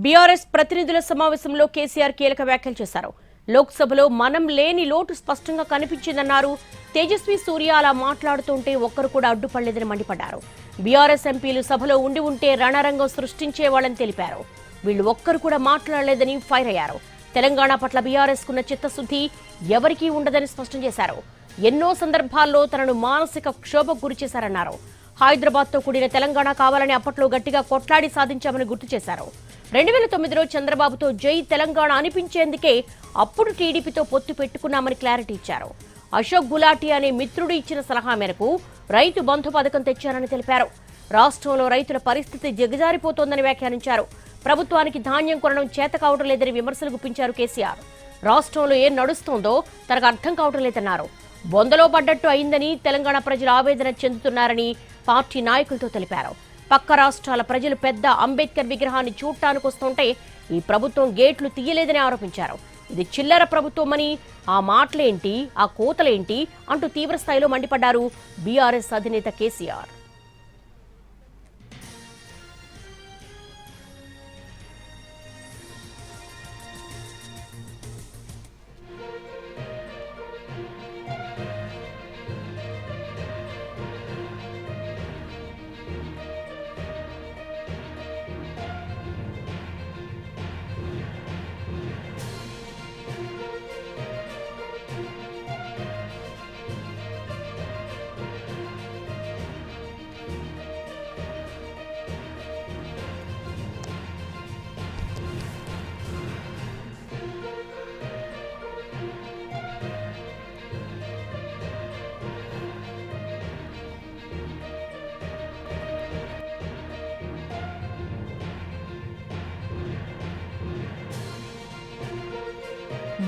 BRS ప్రతినిధుల సమావేశంలో కేసీఆర్ కీలక వ్యాఖ్యలు చేశారు. లోక్సభలో మనం లేని లోటు స్పష్టంగా కనిపించిందన్నారు. తేజస్వి సూర్య అలా మాట్లాడుతుంటే ఒక్కరు కూడా అడ్డుపడలేదని మండిపడ్డారు. బీఆర్ఎస్ ఎంపీలు సభలో ఉంటే రణరంగం సృష్టించేవాళ్ళని తెలిపారు. వీళ్ళు ఒక్కరు కూడా మాట్లాడలేదని ఫైర్ అయ్యారు. తెలంగాణ పట్ల బీఆర్ఎస్ కున్న చిత్తశుద్ధి ఎవరికీ ఉండదని స్పష్టం చేశారు. ఎన్నో సందర్భాల్లో తనను మానసిక క్షోభకు గురిచేశారన్నారు. హైదరాబాద్తో కూడిన తెలంగాణ కావాలని అప్పట్లో గట్టిగా కొట్లాడి సాధించామని గుర్తు చేశారు. 2009లో చంద్రబాబుతో జై తెలంగాణ అనిపించేందుకే అప్పుడు టీడీపీతో పొత్తు పెట్టుకున్నామని క్లారిటీ ఇచ్చారు. అశోక్ గులాటి అనే మిత్రుడు ఇచ్చిన సలహా మేరకు రైతు బంధు పథకం తెచ్చారని తెలిపారు. రాష్ట్రంలో రైతుల పరిస్థితి దిగజారిపోతోందని వ్యాఖ్యానించారు. ప్రభుత్వానికి ధాన్యం కొనడం చేత కావడం లేదని విమర్శలు గుప్పించారు కేసీఆర్. రాష్ట్రంలో ఏం నడుస్తోందో తనకు అర్థం కావడం లేదన్నారు. బొందలో పడ్డట్టు అయిందని తెలంగాణ ప్రజలు ఆవేదన చెందుతున్నారని పార్టీ నాయకులతో తెలిపారు. పక్క రాష్ట్రాల ప్రజలు పెద్ద అంబేద్కర్ విగ్రహాన్ని చూడటానికి వస్తుంటే ఈ ప్రభుత్వం గేట్లు తీయలేదని ఆరోపించారు. ఇది చిల్లర ప్రభుత్వమని, ఆ మాటలేంటి, ఆ కోతలేంటి అంటూ తీవ్రస్థాయిలో మండిపడ్డారు బీఆర్ఎస్ అధినేత కేసీఆర్.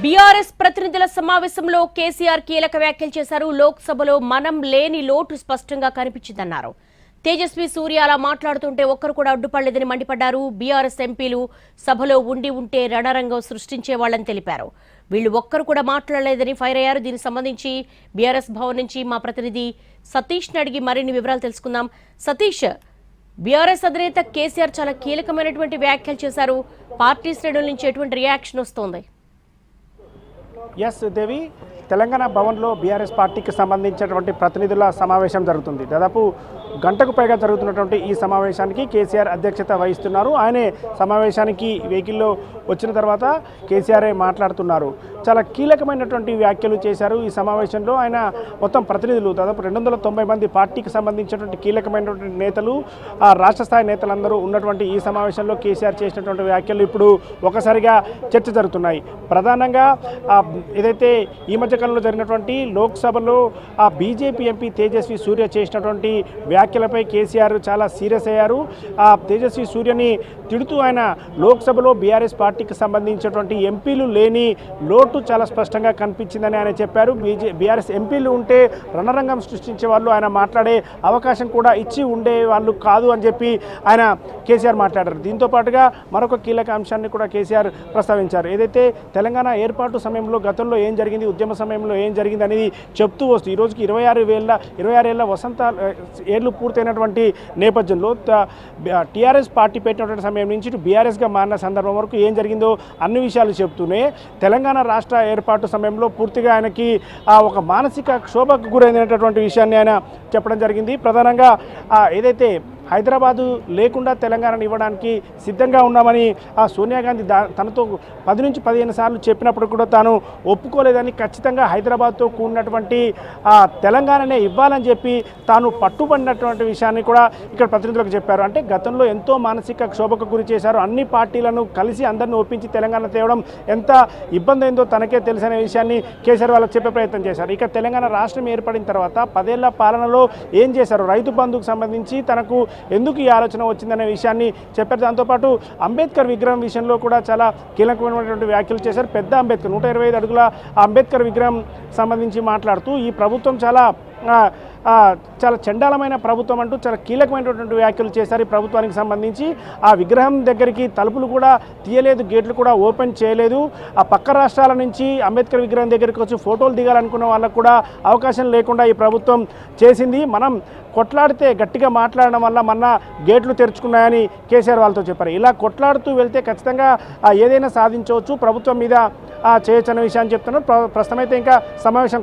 బీఆర్ఎస్ ప్రతినిధుల సమావేశంలో కేసీఆర్ కీలక వ్యాఖ్యలు చేశారు. లోక్సభలో మనం లేని లోటు స్పష్టంగా కనిపించిందన్నారు. తేజస్వి సూర్య అలా మాట్లాడుతుంటే ఒక్కరు కూడా అడ్డుపడలేదని మండిపడ్డారు. బీఆర్ఎస్ ఎంపీలు సభలో ఉంటే రణరంగం సృష్టించేవాళ్లని తెలిపారు. వీళ్ళు ఒక్కరు కూడా మాట్లాడలేదని ఫైర్ అయ్యారు. దీనికి సంబంధించి బీఆర్ఎస్ భవన్ నుంచి మా ప్రతినిధి సతీష్ అడిగి మరిన్ని వివరాలు తెలుసుకుందాం. సతీష్, బీఆర్ఎస్ అధినేత కేసీఆర్ చాలా కీలకమైనటువంటి వ్యాఖ్యలు చేశారు. పార్టీ శ్రేణుల నుంచి ఎటువంటి రియాక్షన్ వస్తోంది? ఎస్ దేవి, తెలంగాణ భవన్లో బీఆర్ఎస్ పార్టీకి సంబంధించినటువంటి ప్రతినిధుల సమావేశం జరుగుతుంది. దాదాపు గంటకు పైగా జరుగుతున్నటువంటి ఈ సమావేశానికి కేసీఆర్ అధ్యక్షత వహిస్తున్నారు. ఆయనే సమావేశానికి వెహికల్లో వచ్చిన తర్వాత కేసీఆర్ మాట్లాడుతున్నారు. చాలా కీలకమైనటువంటి వ్యాఖ్యలు చేశారు. ఈ సమావేశంలో ఆయన మొత్తం ప్రతినిధులు దాదాపు 290 మంది పార్టీకి సంబంధించినటువంటి కీలకమైనటువంటి నేతలు, రాష్ట్ర స్థాయి నేతలందరూ ఉన్నటువంటి ఈ సమావేశంలో కేసీఆర్ చేసినటువంటి వ్యాఖ్యలు ఇప్పుడు ఒకసారిగా చర్చ జరుగుతున్నాయి. ప్రధానంగా ఏదైతే ఈ మధ్యకాలంలో జరిగినటువంటి లోక్సభలో బీజేపీ ఎంపీ తేజస్వి సూర్య చేసినటువంటి వ్యాఖ్యలపై కేసీఆర్ చాలా సీరియస్ అయ్యారు. తేజస్వి సూర్యని తిడుతూ ఆయన లోక్సభలో బీఆర్ఎస్ పార్టీకి సంబంధించినటువంటి ఎంపీలు లేని లోటు చాలా స్పష్టంగా కనిపించిందని ఆయన చెప్పారు. బీఆర్ఎస్ ఎంపీలు ఉంటే రణరంగం సృష్టించే వాళ్ళు ఆయన మాట్లాడే అవకాశం కూడా ఇచ్చి ఉండే వాళ్ళు కాదు అని చెప్పి ఆయన కేసీఆర్ మాట్లాడారు. దీంతో పాటుగా మరొక కీలక అంశాన్ని కూడా కేసీఆర్ ప్రస్తావించారు. ఏదైతే తెలంగాణ ఏర్పాటు సమయంలో గతంలో ఏం జరిగింది, ఉద్యమ సమయంలో ఏం జరిగింది అనేది చెప్తూ వస్తూ ఈ రోజుకి 26 ఏళ్ల వసంత ఏళ్లు పూర్తయినటువంటి నేపథ్యంలో టీఆర్ఎస్ పార్టీ పెట్టినటువంటి సమయం నుంచి ఇటు బీఆర్ఎస్గా మారిన సందర్భం వరకు ఏం జరిగిందో అన్ని విషయాలు చెప్తూనే తెలంగాణ రాష్ట్ర ఏర్పాటు సమయంలో పూర్తిగా ఆయనకి ఒక మానసిక క్షోభకు గురైనటువంటి విషయాన్ని ఆయన చెప్పడం జరిగింది. ప్రధానంగా ఏదైతే హైదరాబాదు లేకుండా తెలంగాణను ఇవ్వడానికి సిద్ధంగా ఉన్నామని సోనియా గాంధీ తనతో 10 నుంచి 15 సార్లు చెప్పినప్పుడు కూడా తాను ఒప్పుకోలేదని, ఖచ్చితంగా హైదరాబాద్తో కూడినటువంటి తెలంగాణనే ఇవ్వాలని చెప్పి తాను పట్టుబడినటువంటి విషయాన్ని కూడా ఇక్కడ ప్రతినిధులకు చెప్పారు. అంటే గతంలో ఎంతో మానసిక క్షోభకు గురి చేశారు. అన్ని పార్టీలను కలిసి అందరిని ఒప్పించి తెలంగాణ తేవడం ఎంత ఇబ్బంది అయిందో తనకే తెలిసిన విషయాన్ని కేసీఆర్ వాళ్ళకి చెప్పే ప్రయత్నం చేశారు. ఇక తెలంగాణ రాష్ట్రం ఏర్పడిన తర్వాత 10 ఏళ్ల పాలనలో ఏం చేశారు, రైతు బంధుకు సంబంధించి తనకు ఎందుకు ఈ ఆలోచన వచ్చిందనే విషయాన్ని చెప్పారు. దాంతోపాటు అంబేద్కర్ విగ్రహం విషయంలో కూడా చాలా కీలకమైనటువంటి వ్యాఖ్యలు చేశారు. పెద్ద అంబేద్కర్ 125 అడుగుల అంబేద్కర్ విగ్రహం సంబంధించి మాట్లాడుతూ ఈ ప్రభుత్వం చాలా ఆ, చాలా చండాలమైన ప్రభుత్వం అంటూ చాలా కీలకమైనటువంటి వ్యాఖ్యలు చేశారు ఈ ప్రభుత్వానికి సంబంధించి. ఆ విగ్రహం దగ్గరికి తలుపులు కూడా తీయలేదు, గేట్లు కూడా ఓపెన్ చేయలేదు. ఆ పక్క రాష్ట్రాల నుంచి అంబేద్కర్ విగ్రహం దగ్గరికి వచ్చి ఫోటోలు దిగాలనుకున్న వాళ్ళకు కూడా అవకాశం లేకుండా ఈ ప్రభుత్వం చేసింది. మనం కొట్లాడితే గట్టిగా మాట్లాడడం వల్ల మన గేట్లు తెరుచుకున్నాయని కేసీఆర్ వాళ్ళతో చెప్పారు. ఇలా కొట్లాడుతూ వెళ్తే ఖచ్చితంగా ఏదైనా సాధించవచ్చు, ప్రభుత్వం మీద చేయొచ్చు అనే విషయాన్ని చెప్తున్నారు. ప్రస్తుతం అయితే ఇంకా సమావేశం